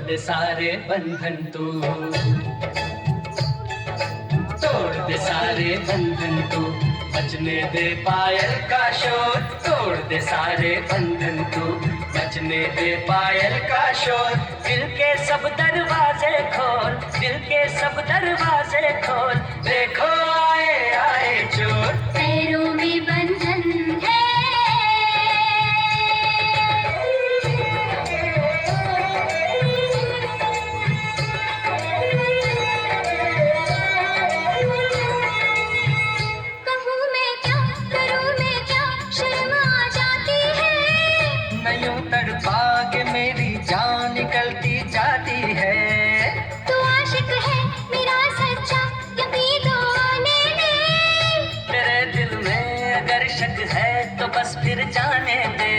दे सारे बंधन तू, तोड़ दे सारे बंधन तू, बचने दे पायल का शोर, तोड़ दे सारे बंधन तू, बचने दे पायल का शोर। दिल के सब दरवाजे खोल, दिल के सब दरवाजे खोल, देखो आए आए चोर। पैरों में बंधन है, कहूँ मैं क्या करूँ मैं क्या, शर्म आ जाती है। न यूं तड़पा के मेरी जान निकलती जाती है। तू आशिक है मेरा सच्चा, यकीन तो आने दे। तेरे दिल में अगर शक है तो बस फिर जाने दे।